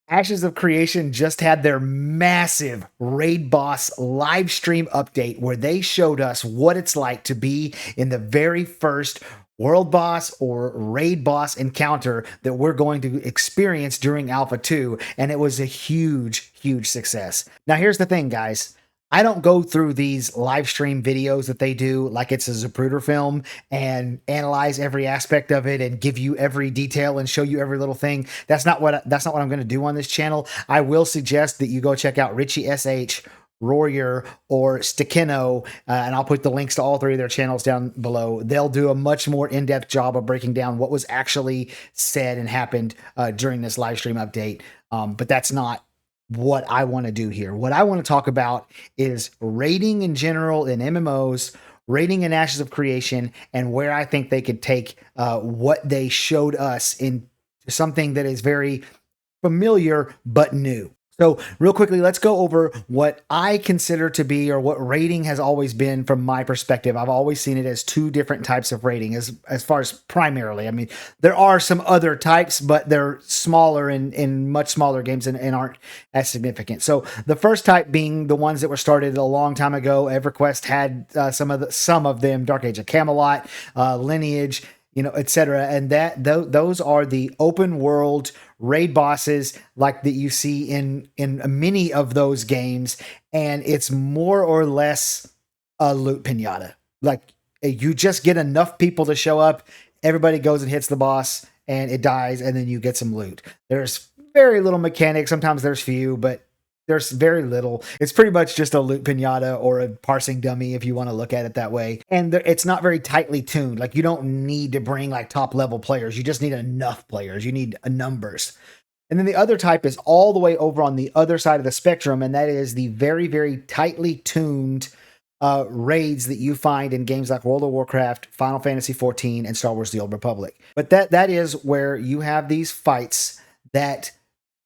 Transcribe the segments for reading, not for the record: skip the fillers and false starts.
Ashes of Creation just had their massive Raid Boss live stream update where they showed us what it's like to be in the very first World Boss or Raid Boss encounter that we're going to experience during Alpha 2. And it was a huge, huge success. Now, here's the thing, guys. I don't go through these live stream videos that they do like it's a Zapruder film and analyze every aspect of it and give you every detail and show you every little thing. That's not what I'm going to do on this channel. I will suggest that you go check out Richie SH, Royer, or Stikino, and I'll put the links to all three of their channels down below. They'll do a much more in-depth job of breaking down what was actually said and happened during this live stream update. But that's not what I want to do here. What I want to talk about is rating in general in MMOs, rating in Ashes of Creation, and where I think they could take what they showed us in something that is very familiar but new. So real quickly, let's go over what I consider to be, or what rating has always been from my perspective. I've always seen it as two different types of rating as far as primarily. I mean, there are some other types, but they're smaller in much smaller games and aren't as significant. So the first type being the ones that were started a long time ago. EverQuest had some of them, Dark Age of Camelot, Lineage, etc. And those are the open world raid bosses like that you see in many of those games, and it's more or less a loot pinata. Like, you just get enough people to show up, everybody goes and hits the boss, and it dies, and then you get some loot. There's very little mechanics. Sometimes there's few, but there's very little. It's pretty much just a loot pinata or a parsing dummy if you want to look at it that way. And it's not very tightly tuned. Like, you don't need to bring like top level players. You just need enough players. You need numbers. And then the other type is all the way over on the other side of the spectrum, and that is the very, very tightly tuned raids that you find in games like World of Warcraft, Final Fantasy XIV, and Star Wars: The Old Republic. But that is where you have these fights that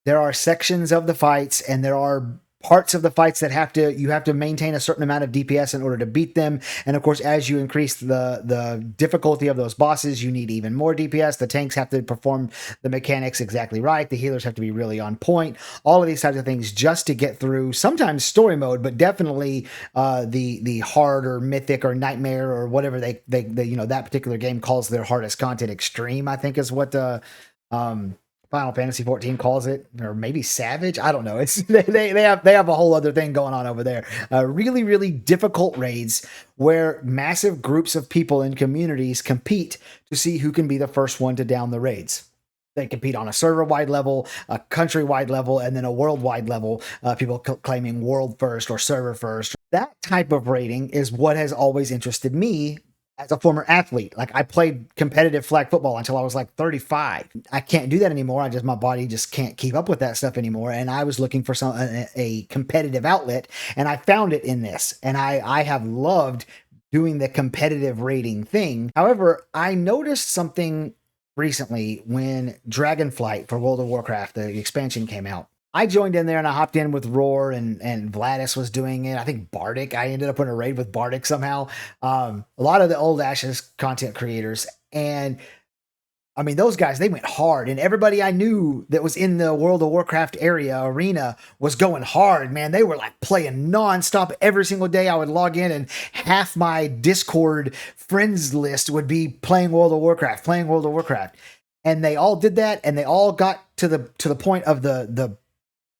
there are sections of the fights, and there are parts of the fights that you have to maintain a certain amount of DPS in order to beat them. And of course, as you increase the difficulty of those bosses, you need even more DPS. The tanks have to perform the mechanics exactly right. The healers have to be really on point. All of these types of things just to get through sometimes story mode, but definitely the hard or mythic or nightmare or whatever they that particular game calls their hardest content. Extreme, I think, is what Final Fantasy 14 calls it, or maybe Savage. I don't know. It's they have a whole other thing going on over there. Really, really difficult raids where massive groups of people in communities compete to see who can be the first one to down the raids. They compete on a server-wide level, a country-wide level, and then a worldwide level. People claiming world first or server first. That type of rating is what has always interested me as a former athlete. Like, I played competitive flag football until I was like 35. I can't do that anymore. My body just can't keep up with that stuff anymore. And I was looking for a competitive outlet, and I found it in this. And I have loved doing the competitive rating thing. However, I noticed something recently when Dragonflight for World of Warcraft, the expansion, came out. I joined in there and I hopped in with Roar, and Vladis was doing it. I think Bardic. I ended up in a raid with Bardic somehow. A lot of the old Ashes content creators. And I mean, those guys, they went hard. And everybody I knew that was in the World of Warcraft arena was going hard, man. They were like playing nonstop every single day. I would log in and half my Discord friends list would be playing World of Warcraft. And they all did that, and they all got to the point of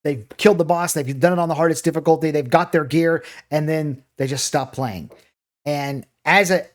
they've killed the boss. They've done it on the hardest difficulty. They've got their gear, and then they just stop playing. And as a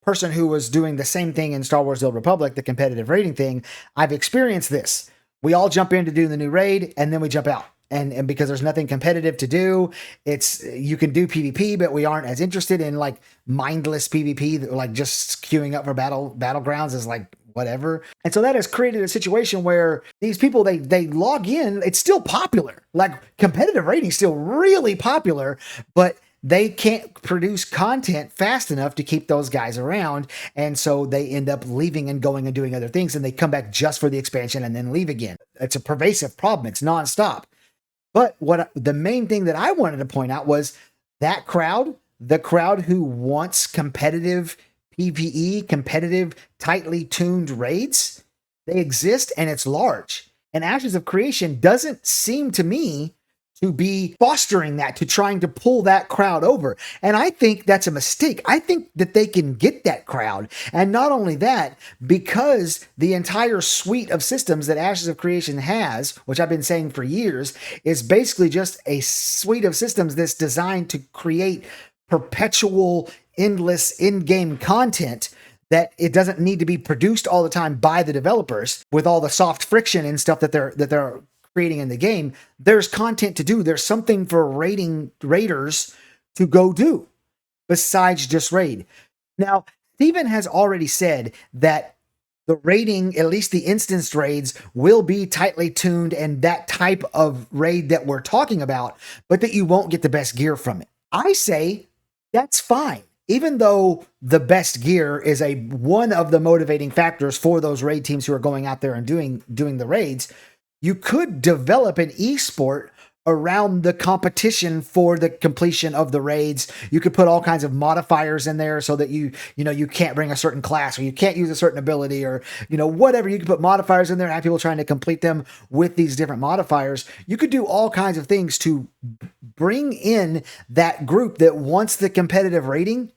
person who was doing the same thing in Star Wars: The Old Republic, the competitive raiding thing, I've experienced this. We all jump in to do the new raid, and then we jump out. And because there's nothing competitive to do, you can do PvP, but we aren't as interested in like mindless PvP, like just queuing up for battlegrounds is like whatever. And so that has created a situation where these people, they log in, it's still popular. Like, competitive rating is still really popular, but they can't produce content fast enough to keep those guys around. And so they end up leaving and going and doing other things, and they come back just for the expansion and then leave again. It's a pervasive problem. It's nonstop. But the main thing that I wanted to point out was that crowd, the crowd who wants competitive PvE, competitive, tightly tuned raids, they exist, and it's large. And Ashes of Creation doesn't seem to me to be fostering that, to trying to pull that crowd over. And I think that's a mistake. I think that they can get that crowd. And not only that, because the entire suite of systems that Ashes of Creation has, which I've been saying for years, is basically just a suite of systems that's designed to create perpetual, endless in-game content that it doesn't need to be produced all the time by the developers with all the soft friction and stuff that they're creating in the game. There's content to do. There's something for raiders to go do besides just raid. Now, Steven has already said that the raiding, at least the instanced raids, will be tightly tuned and that type of raid that we're talking about, but that you won't get the best gear from it. I say that's fine. Even though the best gear is one of the motivating factors for those raid teams who are going out there and doing the raids, you could develop an esport around the competition for the completion of the raids. You could put all kinds of modifiers in there so that you can't bring a certain class, or you can't use a certain ability, or whatever. You could put modifiers in there and have people trying to complete them with these different modifiers. You could do all kinds of things to bring in that group that wants the competitive rating.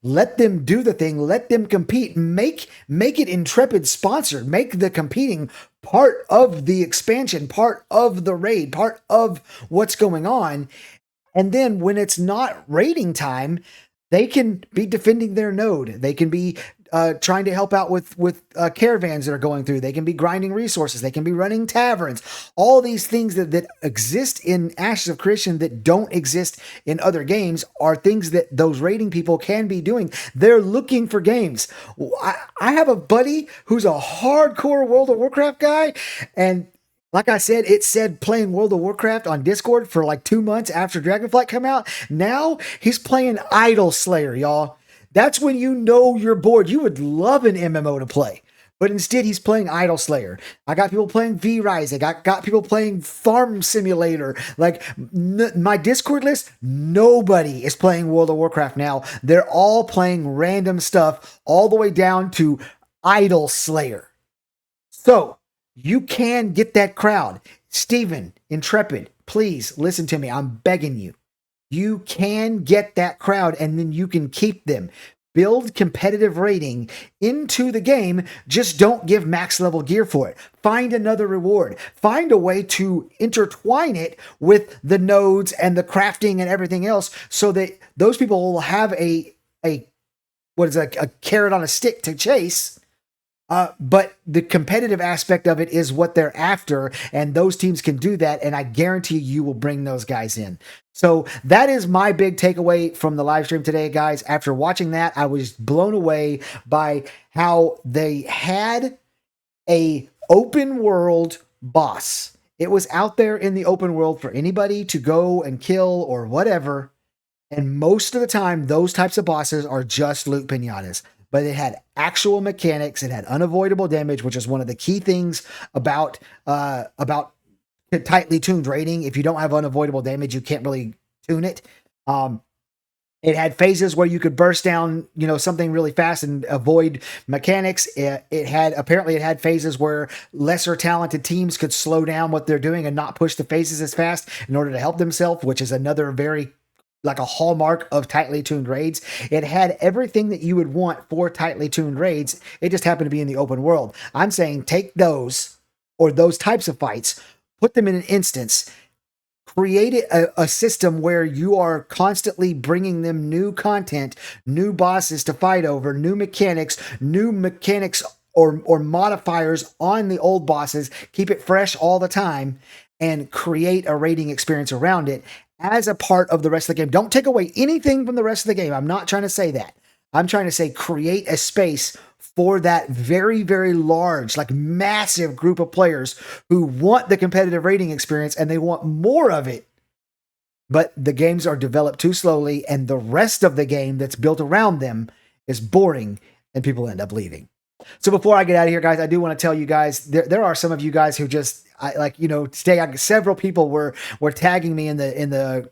Let them do the thing. Let them compete. Make it Intrepid sponsored. Make the competing part of the expansion, part of the raid, part of what's going on. And then when it's not raiding time, they can be defending their node. They can be trying to help out with caravans that are going through. They can be grinding resources. They can be running taverns. All these things that exist in Ashes of Creation that don't exist in other games are things that those raiding people can be doing. They're looking for games. I have a buddy who's a hardcore World of Warcraft guy, and like I said, it said playing World of Warcraft on Discord for like 2 months after Dragonflight come out. Now he's playing Idol Slayer, y'all. That's when you know you're bored. You would love an MMO to play. But instead, he's playing Idol Slayer. I got people playing V-Rising. I got people playing Farm Simulator. Like, my Discord list, nobody is playing World of Warcraft now. They're all playing random stuff all the way down to Idol Slayer. So, you can get that crowd. Steven, Intrepid, please listen to me. I'm begging you. You can get that crowd and then you can keep them. Build competitive rating into the game. Just don't give max level gear for it. Find another reward. Find a way to intertwine it with the nodes and the crafting and everything else so that those people will have a carrot on a stick to chase. But the competitive aspect of it is what they're after, and those teams can do that, and I guarantee you will bring those guys in. So that is my big takeaway from the live stream today, guys. After watching that, I was blown away by how they had a open world boss. It was out there in the open world for anybody to go and kill or whatever, and most of the time, those types of bosses are just loot pinatas. But it had actual mechanics. It had unavoidable damage, which is one of the key things about tightly tuned raiding. If you don't have unavoidable damage, you can't really tune it. It had phases where you could burst down, something really fast and avoid mechanics. It had phases where lesser talented teams could slow down what they're doing and not push the phases as fast in order to help themselves, which is another very like a hallmark of tightly tuned raids. It had everything that you would want for tightly tuned raids. It just happened to be in the open world. I'm saying take those or those types of fights, put them in an instance, create a system where you are constantly bringing them new content, new bosses to fight over, new mechanics or modifiers on the old bosses. Keep it fresh all the time and create a raiding experience around it as a part of the rest of the game. Don't take away anything from the rest of the game. I'm not trying to say that. I'm trying to say create a space for that very, very large, like massive group of players who want the competitive raiding experience and they want more of it. But the games are developed too slowly and the rest of the game that's built around them is boring and people end up leaving. So before I get out of here, guys, I do want to tell you guys, there are some of you guys who just, today several people were tagging me in the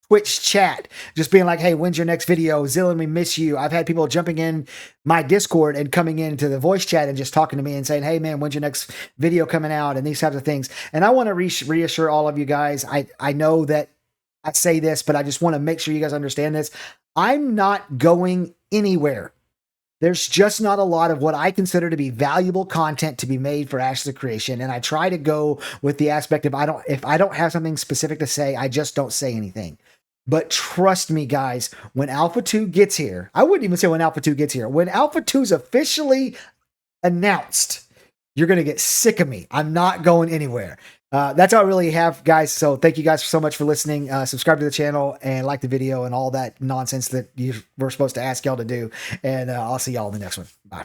Twitch chat, just being like, hey, when's your next video? Zillion, we miss you. I've had people jumping in my Discord and coming into the voice chat and just talking to me and saying, hey, man, when's your next video coming out? And these types of things. And I want to reassure all of you guys. I know that I say this, but I just want to make sure you guys understand this. I'm not going anywhere. There's just not a lot of what I consider to be valuable content to be made for Ashes of Creation. And I try to go with the aspect of if I don't have something specific to say, I just don't say anything. But trust me, guys, when Alpha 2 gets here, I wouldn't even say when Alpha 2 gets here. When Alpha 2 is officially announced, you're going to get sick of me. I'm not going anywhere. That's all I really have, guys. So thank you guys so much for listening. Subscribe to the channel and like the video and all that nonsense that you were supposed to ask y'all to do. And I'll see y'all in the next one. Bye.